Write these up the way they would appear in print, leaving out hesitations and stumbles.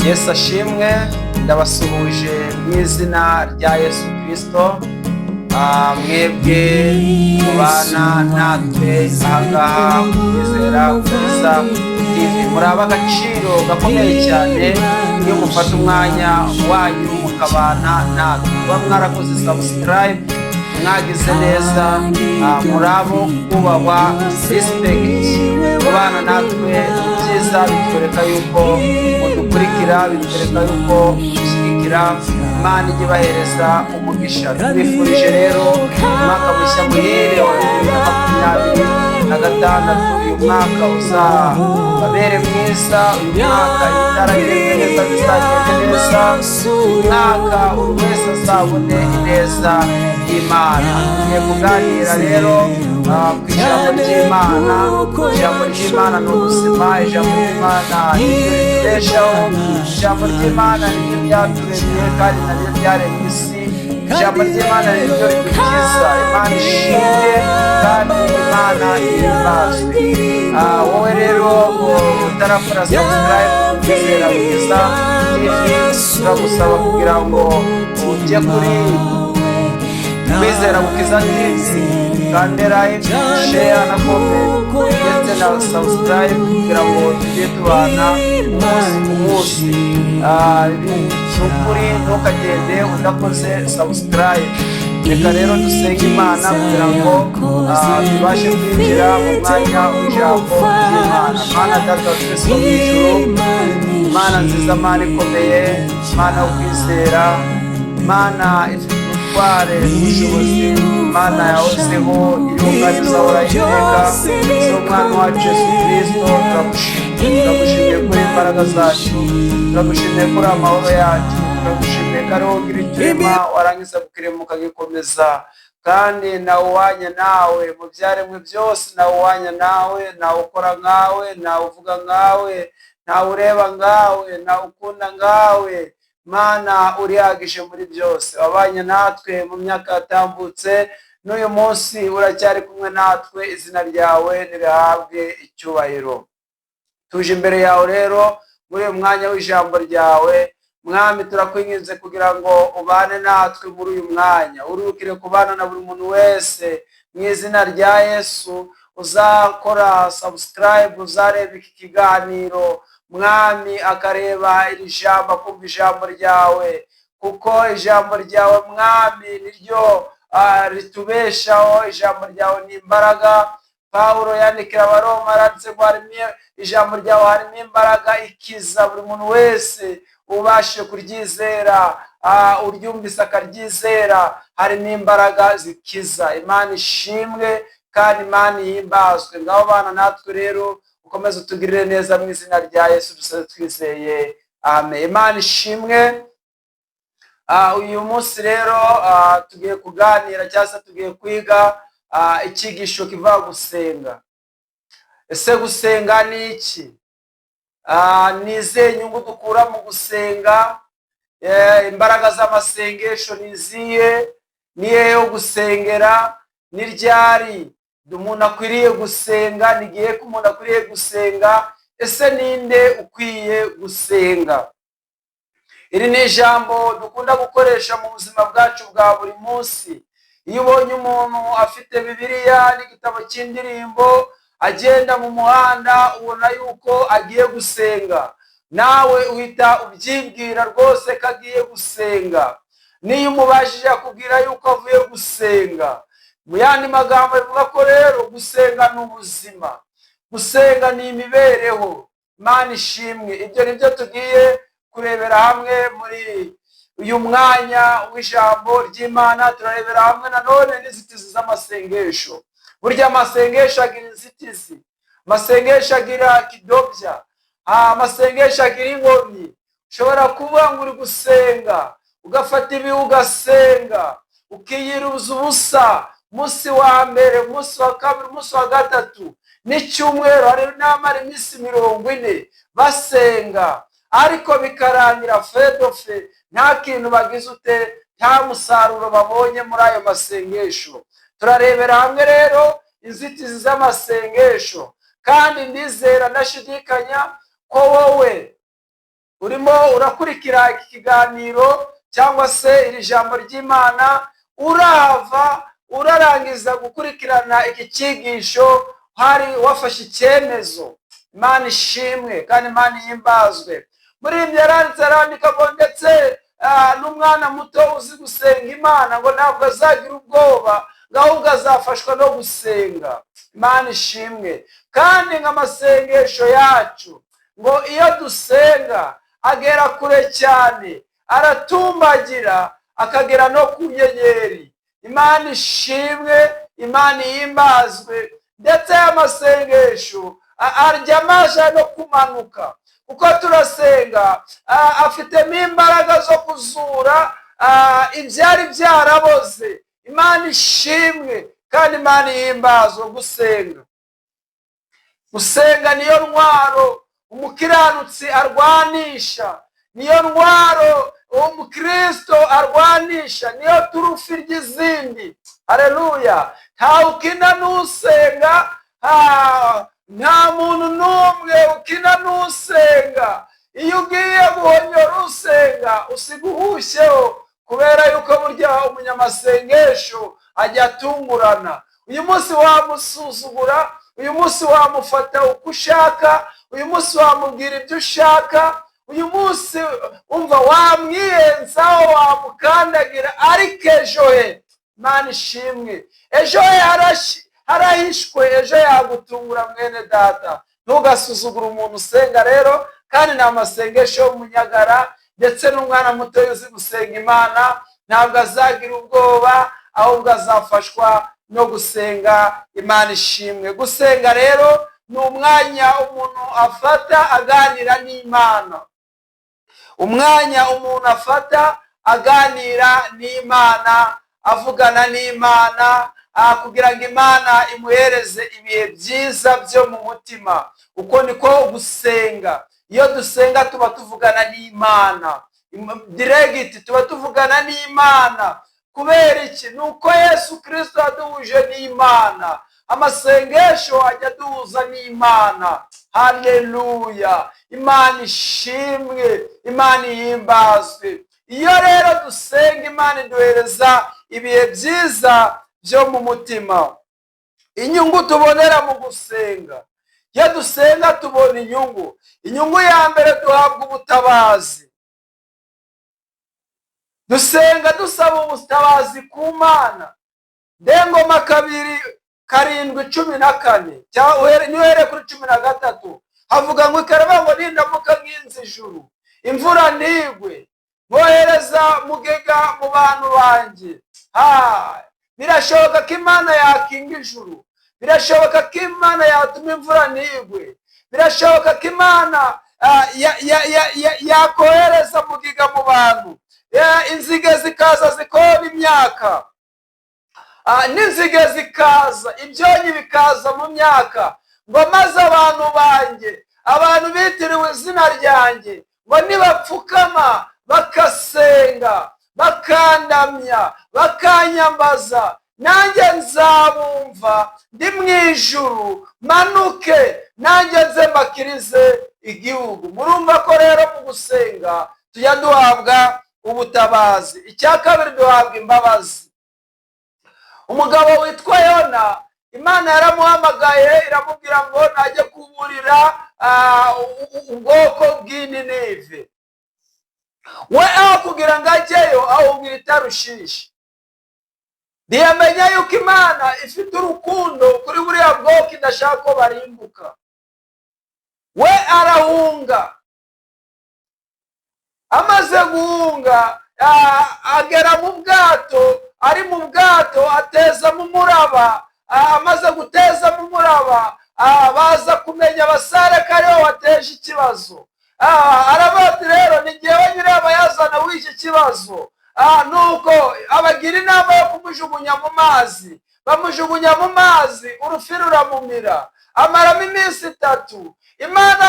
Yesu ashimwe, ndabasuhuje mu izina rya Yesu Kristo. Mwebwe mubana natwe ahangaha kwizera kugeza TV, muraba agaciro gakomeye cyane iyo mufata umwanya wanyu mukabana natwe. Kuba mwarakoze subscribe mwagize neza, murabo kubahwa, respect. Kubana natwe byiza bitwereka yuko mudukurikira, bitwereka yuko mushyigikira. Imana ijye ibahereza umugisha. Tubifurije rero umwaka mushya muhire wa 2026. Uyu mwaka uzababere mwiza, uyu mwaka itaragende neza bizagende neza, umwaka buri wese azabone ineza y'Imana. Tugiye kuganira rero ku ijambo ry'Imana. Ijambo ry'Imana ni ubuzima, ijambo ry'Imana ni ryo ritubeshaho, ijambo ry'Imana ni ryo ryaturemye kandi na ryo ryaremye isi. Ijambo ry'Imana ni ryo ridukiza. Imana ishimwe kandi Imana ihimbazwe. Wowe rero utarakora subscribe kwizera kugeza TV, turagusaba kugira ngo ujye kuri Kwizera Gukiza TV, kandi like, share na comment ndetse na subscribe kugira ngo tujye tubana umunsi ku munsi. Nukuri ntukagende udakoze subscribe. Reka rero dusenge Imana kugira ngo tubashe kwinjira mu mwanya w'ijambo ry'Imana. Mana Data wa twese wo mu ijuru, Mana nziza, Mana ikomeye, Mana wo kwizera, Mana ifite ubutware n'ubushobozi, Mana yahozeho irunganiza urayiteka. Umwana wacu Yesu Kristo, turagushimiye kuri imbaraga zacu, turagushimiye kuri amahoro yacu, turagushimiye ko ariho ugira ikirema warangiza kukirema ukagikomeza. Kandi nawe uwanya nawe mu byaremwe byose, nawe uwanya nawe, nawe ukora nkawe, nawe uvuga nkawe, nawe ureba nkawe, nawe ukunda nkawe. Mana urihagije muri byose, wabanye natwe mu myaka yatambutse, n'uyu munsi uracyari kumwe natwe. Izina ryawe nirihabwe icyubahiro. Tuje imbere yawe rero muri uyu mwanya w'ijambo ryawe. Mwami, turakwinginze kugira ngo ubane natwe muri uyu mwanya, urukire kubana na buri muntu wese mu izina rya Yesu. Uzakora subscribe, uzareba iki kiganiro Mwami, akareba iri jambo, akumva ijambo ryawe, kuko ijambo ryawe Mwami niryo ritubeshaho. Ijambo ryawe ni imbaraga. Pawulo yandikira Abaroma aranditse ngo ijambo ryawe harimo imbaraga ikiza buri muntu wese ubashe kuryizera, uryumvise akaryizera, harimo imbaraga zikiza. Imana ishimwe kandi Imana ihimbazwe. Ngaho bana natwe rero, ukomeze utugirire neza mu izina rya Yesu dusaze twizeye, amen. Imana ishimwe. Uyu munsi rero tugiye kuganira cyangwa se tugiye kwiga icyigisho kivuga gusenga. Ese gusenga ni iki? Ni izihe nyungu dukura mu gusenga? Imbaraga z'amasengesho ni izihe? Ni hehe ho gusengera? Ni ryari umuntu akwiriye gusenga? Ni igihe ko umuntu akwiriye gusenga? Ese ninde ukwiye gusenga? Iri ni ijambo dukunda gukoresha mu buzima bwacu bwa buri munsi. Iyo ubonye umuntu afite Bibiliya n'igitabo cy'indirimbo agenda mu muhanda, ubona yuko agiye gusenga. Nawe uhita ubyibwira rwose ko agiye gusenga. Niyo umubajije akubwira yuko avuye gusenga. Mu yandi magambo bivuga ko rero gusenga ni ubuzima, gusenga ni imibereho. Imana ishimwe. Ibyo nibyo tugiye kurebera hamwe muri uyu mwanya w'ijambo ry'Imana. Turarebera hamwe nanone n'inzitizi z'amasengesho. Burya amasengesho agira inzitizi, amasengesho agira kidobya, amasengesho agira inkomyi. Ushobora kuvuga ngo uri gusenga, ugafata ibi ugasenga, ukiyiruza ubusa umunsi wa mbere, umunsi wa kabiri, umunsi wa gatatu n'icyumweru. Hari n'abamara iminsi 40 basenga, ariko bikarangira fedofe, nta kintu bagize ute, nta musaruro babonye muri ayo masengesho. Turarebera hamwe rero inzitizi z'amasengesho, kandi ndizera ndashidikanya ko wowe urimo urakurikira iki kiganiro cyangwa se iri jambo ry'Imana, urava urarangiza gukurikirana iki cyigisho hari wafashe icyemezo, Imana ishimwe kandi Imana ihimbazwe. Muri ibyo arandika ngo ndetse n'umwana muto uzi gusenga Imana ngo ntabwo azagira ubwoba, ahubwo azafashwa no gusenga. Imana ishimwe. Kandi nk'amasengesho yacu ngo iyo dusenga agera kure cyane, aratumbagira akagera no ku nyenyeri. Imana ishimwe, Imana ihimbazwe. Ndetse amasengesho arya amaja no kumanuka, kuko turasenga afitemo imbaraga zo kuzura ibyari byaraboze. Imana ishimwe kandi Imana ihimbazwe. Gusenga niyo ntwaro umukiranutsi arwanisha, niyo ntwaro umukristo arwanisha, niyo turufi ry'izindi. Haleluya. Nta ukina n'usenga, nta muntu n'umwe ukina n'usenga. Iyo ugiye guhonyora usenga usiga uhushyeho, kubera yuko burya umunyamasengesho ajya atungurana. Uyu munsi wamusuzugura, uyu munsi wamufata uko ushaka, uyu munsi wamubwira ibyo ushaka, uyu munsi umva wamwiyenzaho, wamukandagira, ariko ejo he, Imana ishimwe, ejo he harahishwe, ejo yagutungura mwene data. Ntugasuzugura umuntu usenga rero, kandi ni amasengesho y'umunyagara. Ndetse n'umwana muto uzi gusenga Imana ntabwo azagira ubwoba, ahubwo azafashwa no gusenga. Imana ishimwe. Gusenga rero ni umwanya umuntu afata aganira n'Imana, umwanya umuntu afata aganira n'Imana, avugana n'Imana, kugira ngo Imana imuhereze ibihe byiza byo mu mutima. Uko niko gusenga. Iyo dusenga tuba tuvugana n'Imana direct, tuba tuvugana n'Imana. Kubera iki? Nuko Yesu Kristo yaduhuje n'Imana. Amasengesho ajya duhuza n'Imana. Haleluya. Imana ishimwe, Imana ihimbazwe. Iyo rero dusenga, Imana iduhereza ibihe byiza byo mu mutima. Inyungu tubonera mu gusenga. Iyo dusenga tubona inyungu. Inyungu ya mbere, duhabwa ubutabazi. Dusenga dusaba ubutabazi ku Mana. Ndengoma 2:7-14 cyangwa nihere kuri 13 havuga ngo ikaraba ngo nindamuka nkinze ijuru, imvura ntigwe, bohereza mugega mu bantu banjye. Birashoboka ko Imana yakinga ijuru, birashoboka ko Imana yatuma imvura ntigwe, birashoboka ko Imana yakohereza mugega mu bantu, inzige zikaza zikoba imyaka, n'inzige zikaza, ibyonyi bikaza mu myaka, ngo maze abantu banjye, abantu bitiriwe izina ryanjye, ngo nibapfukama bakasenga, bakandamya, bakanyambaza, nanjye nzabumva ndi mu ijuru, manuke nanjye nze mbakirize igihugu. Murumva ko rero mu gusenga tujya duhabwa ubutabazi. Icya kabiri, duhabwa imbabazi. Umugabo witwa Yona, Imana yaramuhamagaye iramubwira ngo najye kuburira ubwoko bw'Ininive. We aho kugira ngo ajyeyo, ahubwo Tarushishi. Ntiyamenya yuko Imana ifite urukundo kuri buriya bwoko, idashaka ko barimbuka. We arahunga. Amaze guhunga, agera mu bwato, ari mu bwato ateza mu muraba. Amaze guteza mu muraba, baza kumenya abasare ko ariho wateje ikibazo. Arabati rero ni jyewe nyirabayazana w'iki kibazo. Nuko abagira inama yo kumujugunya mu mazi. Bamujugunya mu mazi, urufi ruramumira. Amaramo iminsi 3. Imana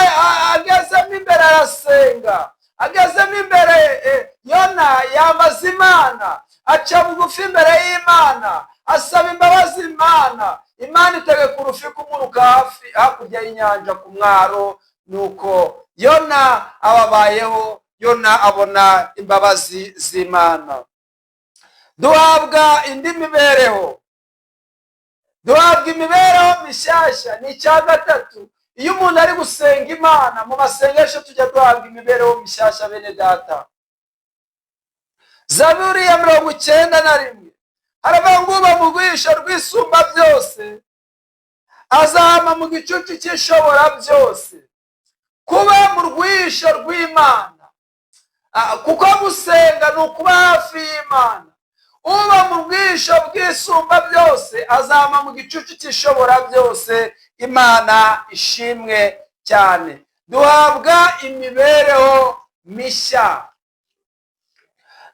agezemo imbere arasenga. Agezemo imbere, Yona yamaze Imana, aca bugufi imbere y'Imana, asaba imbabazi Imana. Imana itegeka urufi kumuruka hakurya y'inyanja ku mwaro, nuko Yona ababayeho, Yona abona imbabazi z'Imana. Duhabwa indi mibereho, duhabwa imibereho mishyashya. Ni icya gatatu, iyo umuntu ari gusenga Imana mu masengesho tujya duhabwa imibereho mishyashya bene data. Zaburi ya 91 haravuga ngo uba mu rwisho rw'isumba byose azahama mu gicucu cy'ishobora byose. Kuba mu rwisho rw'Imana, kuko gusenga ni ukuba hafi y'Imana. Uba mu rwisho bw'isumba byose azahama mu gicucu cy'ishobora byose. Imana ishimwe cyane. Duhabwa imibereho mishya,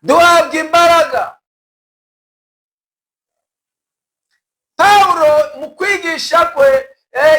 duhabwa imbaraga. Pawulo mu kwigisha kwe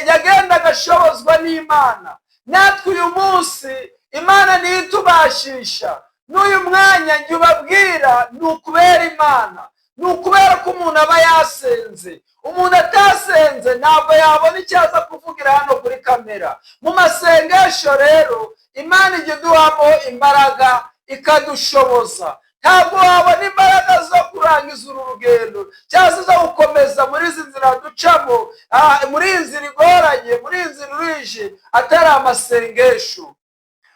yagendaga ashobozwa n'Imana. Natwe uyu munsi Imana niyo itubashisha. N'uyu mwanya njye ubabwira ni ukubera Imana, ni ukubera ko umuntu aba yasenze. Umuntu atasenze ntabwo yabona icyaza kuvugira hano kuri kamera. Mu masengesho rero Imana ijya iduhamo imbaraga ikadushoboza. Ntabwo wabona imbaraga zo kurangiza uru rugendo cyangwa zo gukomeza muri izi nzira ducamo, muri iyi nzira igoranye, muri iyi nzira urije, atari amasengesho.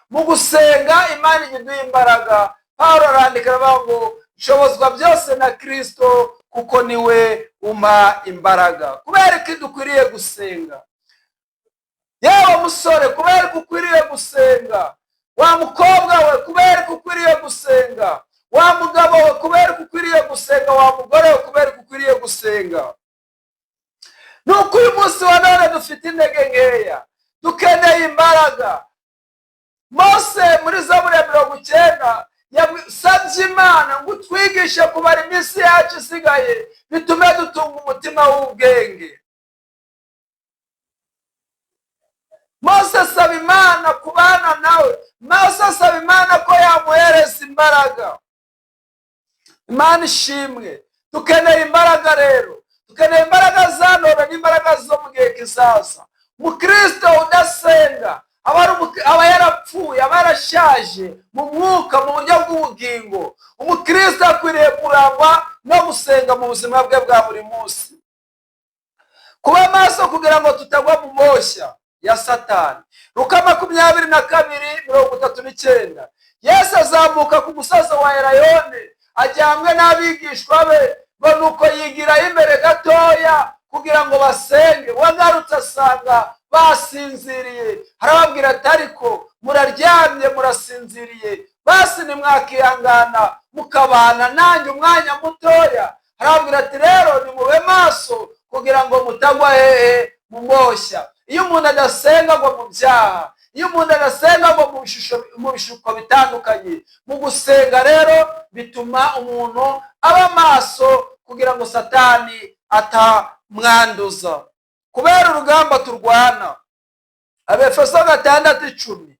Mu gusenga Imana ijya iduha imbaraga. Pawulo arandika aravuga ngo nshobozwa byose na Kristo kuko niwe umpa imbaraga. Kubera ko dukwiriye gusenga, yewe musore, kubera ko ukwiriye gusenga. Wa mukobwa we, kubera ko ukwiriye gusenga. Wa mugabo we, kubera ko ukwiriye gusenga. Wa mugore we, kubera ko ukwiriye gusenga. Nuko uyu munsi wa none dufite intege nkeya, dukeneye imbaraga. Mose muri Zaburi ya 90 yasabye Imana ngo twigishe kubara iminsi yacu isigaye, bitume dutunga umutima w'ubwenge. Mose asaba Imana kubana nawe. Mose asaba Imana ko yamuhereza imbaraga. Imana ishimwe. Dukeneye imbaraga rero, dukeneye imbaraga za none n'imbaraga zo mu gihe kizaza. Umukristo udasenga aba yarapfuye, aba yarashaje mu mwuka, mu buryo bw'ubugingo. Umukristo akwiriye kurangwa no gusenga mu buzima bwe bwa buri munsi. Kuba maso kugira ngo tutagwa mu moshya ya Satani. Luka 22:39. Yesu azamuka ku musozi wa Erayone ajyanywe n'abigishwa be, ngo nuko yigira imbere gatoya kugira ngo basenge. Wagarutse asanga basinziriye. Harababwira ati ariko muraryamye murasinziriye, basi nimwakihangana mukabana nanjye umwanya mutoya. Harababwira ati rero nimube maso kugira ngo mutagwa mu moshya. Iyo umuntu adasenga ngo mu byaha, iyo umuntu adasenga ngo mu bishuko bitandukanye, mu gusenga rero bituma umuntu aba maso kugira ngo Satani atamwanduza. Kubera urugamba turwana, Abefeso 6:10,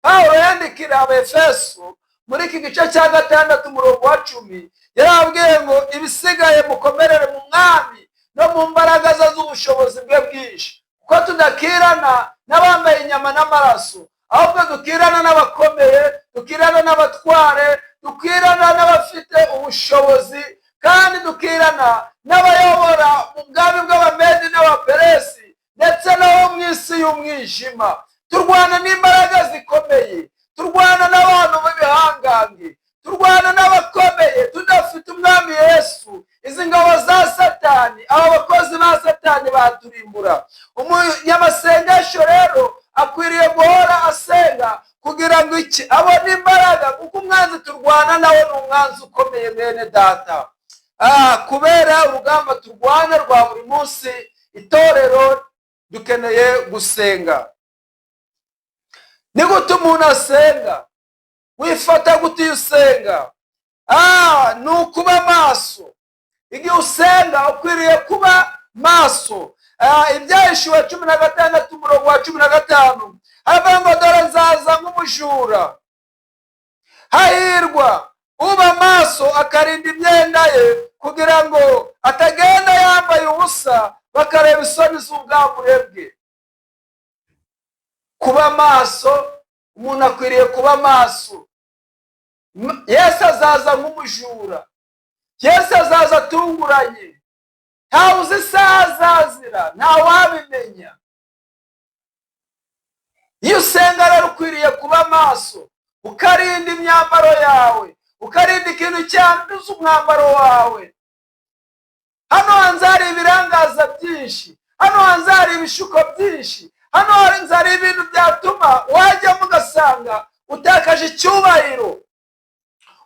Pawulo yandikira Abefeso muri iki gice cya 6:10, yarabwiye ngo ibisigaye mukomerere mu mwami no mu mbaraga z'ubushobozi bwe bwinshi. Kuko tudakirana n'abambaye inyama n'amaraso, ahubwo dukirana n'abakomeye, dukirana n'abatware, dukirana n'abafite ubushobozi, kandi dukirana n'abayobora mu bwami bw'Abamedi n'Abaperesi, ndetse n'abo mu isi y'umwijima. Turwana n'imbaraga zikomeye, turwana n'abantu b'ibihangange, turwana n'abakomeye. Tudafite umwami Yesu, izi ngabo za Satani, aba bakozi ba Satani baturimbura. Umunyamasengesho rero akwiriye guhora asenga kugira ngo iki abone imbaraga, kuko umwanzi turwana nawe ni umwanzi ukomeye bene data. Kubera urugamba turwana rwa buri munsi, itorero dukeneye gusenga. Ni gute umuntu asenga? Wifata gute iyo usenga? Ni ukuba maso. Igihe usenga ukwiriye kuba maso. Ibyahishuwe 16:15 haravuga ngo dore nzaza nk'umujura. Hahirwa uba maso akarinda imyenda ye kugira ngo atagenda yambaye ubusa bakareba isoni z'ubwambure bwe. Kuba maso umuntu akwiriye kuba maso. Yesu azaza nk'umujura, Yesu azaza atunguranye, ntawe uzi isaha azazira, ntawe wabimenya. Iyo usenga rero ukwiriye kuba maso, ukarinda imyambaro yawe, ukarinda ikintu cyanduza umwambaro wawe. Hano hanze hari ibirangaza byinshi, hano hanze hari ibishuko byinshi, hano hanze hari ibintu byatuma wajyamo ugasanga utakaje icyubahiro,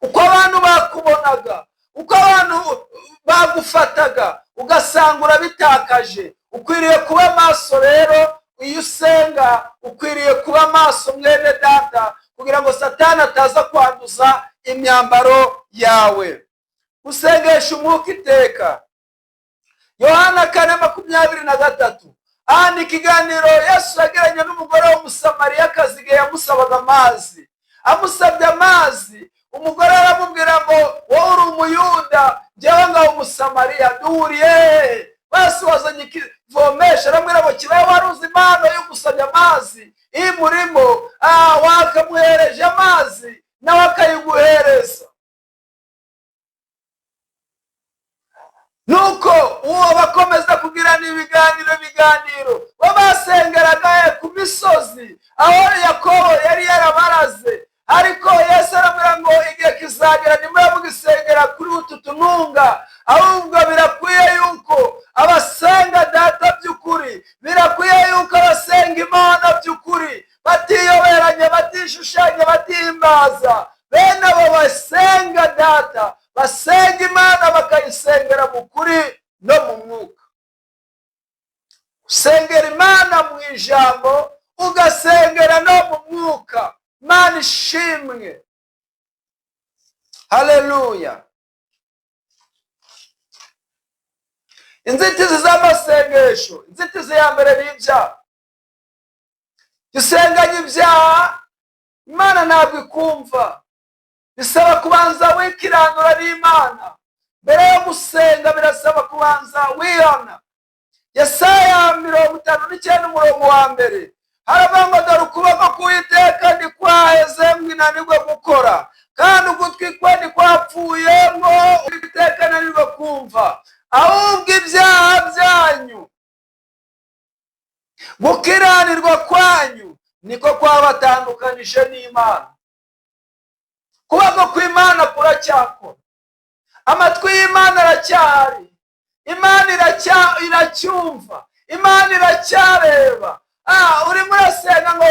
uko abantu bakubonaga, uko abantu bagufataga, ugasanga urabitakaje. Ukwiriye kuba maso rero. Iyo usenga ukwiriye kuba maso mwene data, kugira ngo Satani ataza kwanduza imyambaro yawe. Usengesha umwuka iteka. Yohana 4:23. Aha ni ikiganiro Yesu yagiranye n'umugore w'umusamariyakazi igihe yamusabaga amazi. Amusabye amazi, umugore aramubwira ngo wowe uri umuyuda, njyewe ngaho umusamariya, duhuriye. Basi wazanye ikivomesha, aramubwira ngo kibaye wari uzi impano yo gusabya amazi iyi murimo, wakamuhereje amazi nawe akayiguhereza. Nuko uwo bakomeza kugirana ibiganiro babasengeraga ku misozi aho Yakobo yari yarabaraze. Ariko Yesu aramubwira ngo igihe kizagera nimwe mugisengera kuri utu tununga, ahubwo birakwiye yuko abasenga data by'ukuri, birakwiye yuko abasenga Imana by'ukuri, batiyoberanya, batishushanya, batihimbaza. Bene abo basenga data, basenga Imana bakayisengera mu kuri no mu mwuka. Usengera Imana mu ijambo, ugasengera no mu mwuka. Imana ishimwe. Haleluya. Inzitizi z'amasengesho. Inzitizi ya mbere ni ibyaha. Usenganye ibyaha, Imana ntabwo ikumva. Bisaba kubanza wikiranura n'Imana. Mbere yo gusenga birasaba kubanza wihana. Yesaya 59:1. Haravuga ngo dore ukuboko k'Uwiteka ntikwaheze ngo inanirwe gukora, kandi ugutwi kwe ntikwapfuye ngo Uwiteka ananirwe kumva. Ahubwo ibyaha byanyu, gukiranirwa kwanyu niko kwabatandukanije n'Imana. Kuboko kw'Imana kuracyakora, amatwi y'Imana aracyahari, Imana iracyumva, Imana iracyareba. Urimo urasenga ngo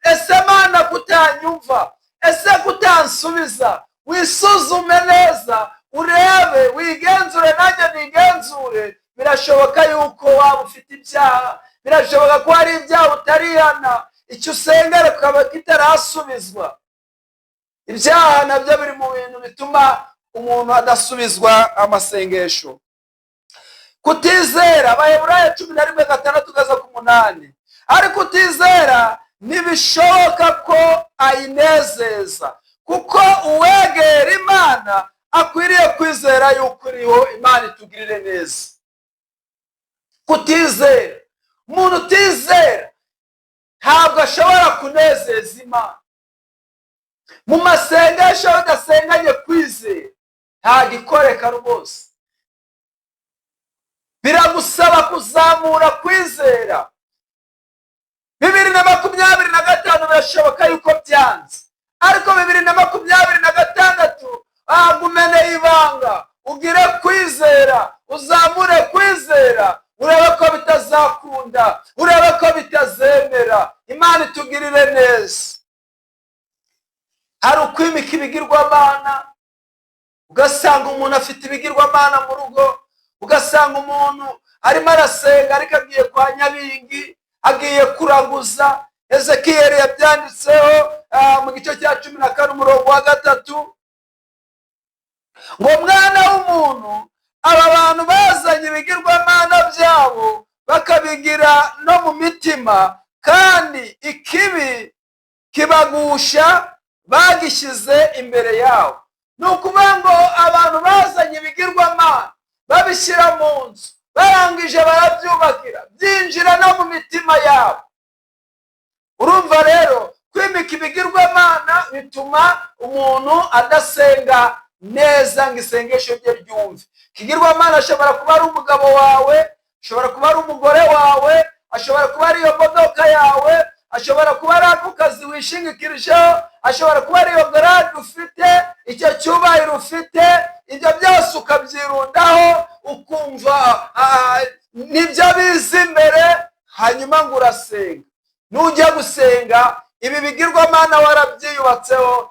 ese Mana kutanyumva, ese kutansubiza? Wisuzume neza, urebe, wigenzure, nanjye nigenzure. Birashoboka yuko waba ufite ibyaha, birashoboka ko hari ibyaha utarihana, icyo usengera ukaba kitarasubizwa. Ibyaha nabyo biri mu bintu bituma umuntu adasubizwa amasengesho. Kutizera, Abaheburayo 11:6-8. Ariko kutizera ntibishoboka ko ayinezeza, kuko uwegera Imana akwiriye kwizera yuko uriho Imana itugirire neza. Kutizera, umuntu utizera ntabwo ashobora kunezeza Imana. Mu masengesho udasenganye kwizera ntabwo ikoreka rwose. Biragusaba kuzamura kwizera. 2025 birashoboka yuko byanze, ariko 2026 umeneye ibanga, ugire kwizera, uzamure kwizera, urebe ko bitazakunda, urebe ko bitazemera. Imana itugirire neza. Hari ukwimika ibigirwamana, ugasanga umuntu afite ibigirwamana mu rugo, ugasanga umuntu arimo arasenga ariko agiye kwa Nyabingi, agiye kuraguza. Ezekiyeli yabyanditseho mu gice cya 14:3 ngo mwana w'umuntu, aba bantu bazanye ibigirwamana byabo bakabigira no mu mitima, kandi ikibi kibagusha bagishyize imbere yabo. Ni ukuvuga ngo abantu bazanye ibigirwamana babishyira mu nzu, barangije barabyubakira, byinjira no mu mitima yabo. Urumva rero ko kwimika ibigirwamana bituma umuntu adasenga neza ngo isengesho rye ryumve. Ikigirwamana ashobora kuba ari umugabo wawe, ashobora kuba ari umugore wawe, ashobora kuba ari iyo modoka yawe, ashobora kuba ari ako kazi wishingikirijeho, ashobora kuba ari iyo garage ufite, icyo cyubahiro ufite. Ibyo byose ukabyirundaho ukumva nibyo biza imbere, hanyuma ngo urasenga. Nujya gusenga ibi bigirwamana warabyiyubatseho,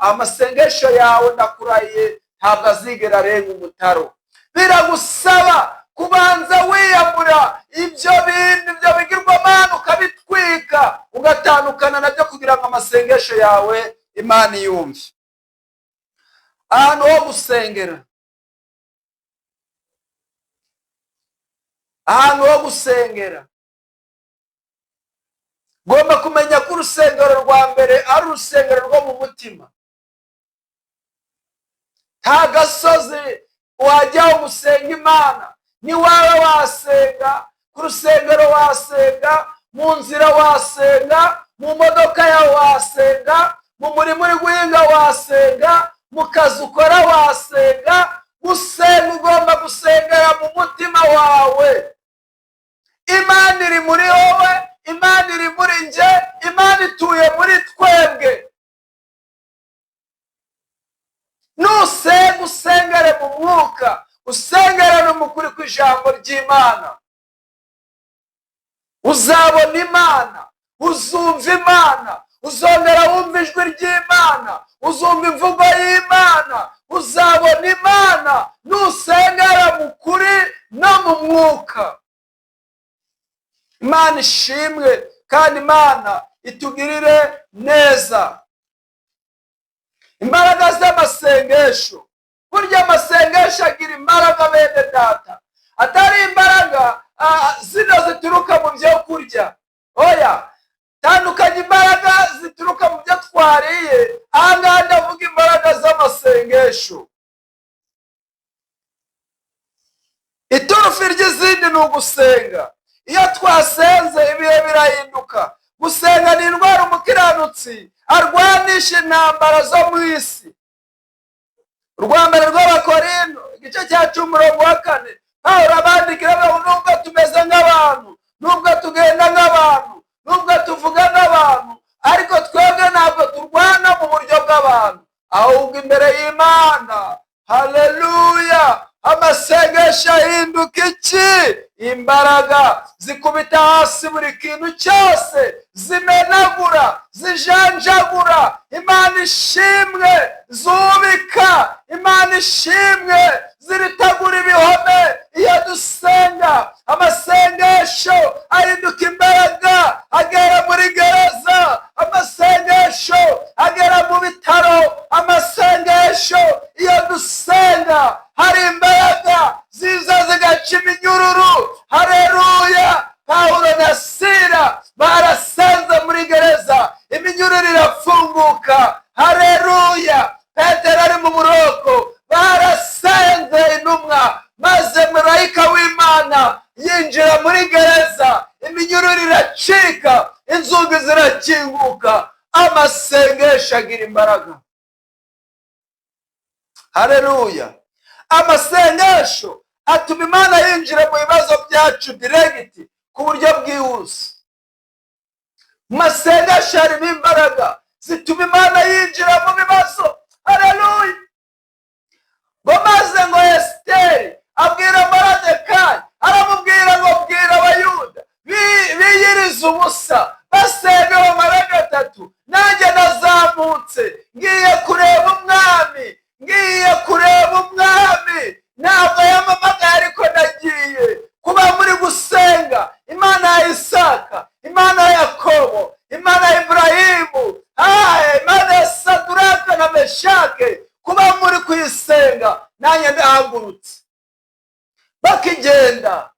amasengesho yawe ndakurahiye ntabwo azigera arenga umutaro. Biragusaba kubanza wiyambura ibyo bintu, ibyo bigirwamana ukabitwika, ugatandukana nabyo kugira ngo amasengesho yawe Imana yumve. Ahantu ho gusengera, ahantu ho gusengera ugomba kumenya ko urusengero rwa mbere ari urusengero rwo mu mutima. Nta gasozi wajyaho gusenga Imana. Ni wawe wasenga, ku rusengero wasenga, mu nzira wasenga, mu modoka yawe wasenga, mu murimo uri guhinga wasenga, mu kazi ukora wasenga. Gusenga ugomba gusengera mu mutima wawe. Imana iri muri wowe, Imana iri muri nje, Imana ituye muri twebwe. Nusenga usengere mu mwuka, usengere no mu kuri kw'ijambo ry'Imana. Uzabona Imana, uzumva Imana, uzongera wumva ijwi ry'Imana, uzumva imvugo y'Imana, uzabona Imana nusengera mu kuri no mu mwuka. Imana ishimwe kandi Imana itugirire neza. Imbaraga z'amasengesho, burya amasengesho agira imbaraga bene data, atari imbaraga zino zituruka mu byo kurya. Oya, tandukanye imbaraga zituruka mu byo twariye. Ahangaha ndavuga imbaraga z'amasengesho. Iturufu ry'izindi ni ugusenga. Iyo twasenze ibihe birahinduka. Gusenga ni indwara umukiranutsi arwanisha intambara zo mu isi. Urwa mbere rw'Abakorinto igice cya 10:4, Pawulo abandikira ngo nubwo tumeze nk'abantu, nubwo tugenda nk'abantu, nubwo tuvuga nk'abantu, ariko twebwe ntabwo turwana mu buryo bw'abantu, ahubwo imbere y'Imana. Haleluya! Amasengesho ahinduka iki? Imbaraga zikubita hasi buri kintu cyose, zimenagura, zijanjagura. Imana ishimwe zubika, Imana ishimwe ziritagura ibihome. Iyo dusenga, amasengesho ahinduka imbaraga, agera muri gereza, amasengesho agera mu bitaro, amasengesho. Iyo dusenga hari imbaraga ziza zigaca iminyururu. Haleluya! Pawulo na Sila barasenze muri gereza, iminyururu irafunguka. Haleluya! Petero ari mu buroko, barasenze intumwa, maze marayika w'Imana yinjira muri gereza, iminyururu iracika, inzugi zirakinguka. Amasengesho agira imbaraga. Haleluya! Amasengesho atuma Imana yinjira mu bibazo byacu direct ku buryo bwihuse. Amasengesho harimo imbaraga zituma Imana yinjira mu bibazo. Haleluya! Maze ngo Esiteri abwira Moridekayi, aramubwira ngo bwira Abayuda biyiriza ubusa, basenga bamara gatatu. Nanjye nazamutse ngiye kureba umwami, ngiye kureba umwami. Ntabwo yamamagaye ariko nagiye. Kuba muri gusenga Imana ya Isaka, Imana ya Yakobo, Imana ya Iburahimu, Imana ya Saduraka na Meshake, kuba muri kuyisenga, nanjye ndahagurutse. Bakigenda,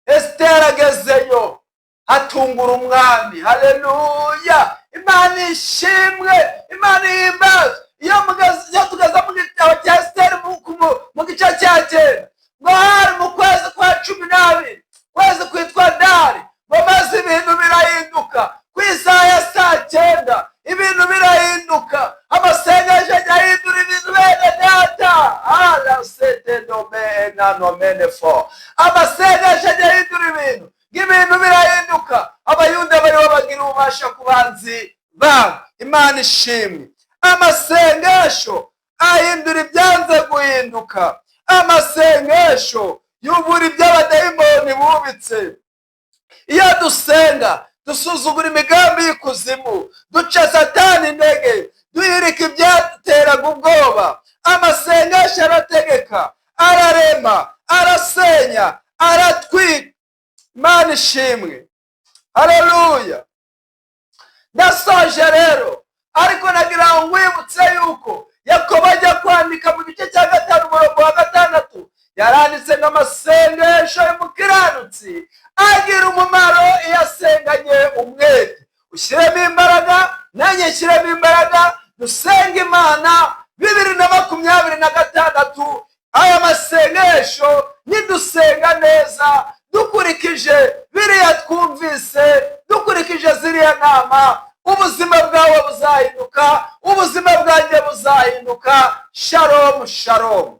Esiteri agezeyo, atungura umwami. Haleluya! Imana ishimwe, Imana ihimbaza. Iyo tugeze mu gitabo cya Esiteri mu gice cya 9, ngo hari mu kwezi kwa 12, kwezi kwitwa Dari, ngo maze ibintu birahinduka. Ku isaha ya 9 nomenefo. Amasengesho ajya ahindura ibintu, ibintu birahinduka. Abayuda bariho bagira ububasha ku banzi babo. Imana ishimwe. Amasengesho ahindura ibyanze guhinduka. Amasengesho yubura iby'abadayimoni bubitse. Iyo dusenga dusuzugura imigambi y'ikuzimu, duca Satani intege, duhirika ibyateraga ubwoba. Amasengesho arategeka, ararema, arasenya, aratwika. Imana ishimwe. Haleluya. Ndasoje rero, ariko nagira ngo nkwibutse yuko Yakobo ajya kwandika mu gice cya 5 umurongo wa 6, yaranditse ngo amasengesho y'umukiranutsi agira umumaro iyo asenganye umwete. Ushyiremo imbaraga, nanjye nshyiremo imbaraga, dusenga Imana. 2026 aya masengesho nidusenga neza, dukurikije biriya twumvise, dukurikije ziriya nama, ubuzima bwawe buzahinduka, ubuzima bwanjye buzahinduka. Shalom, shalom.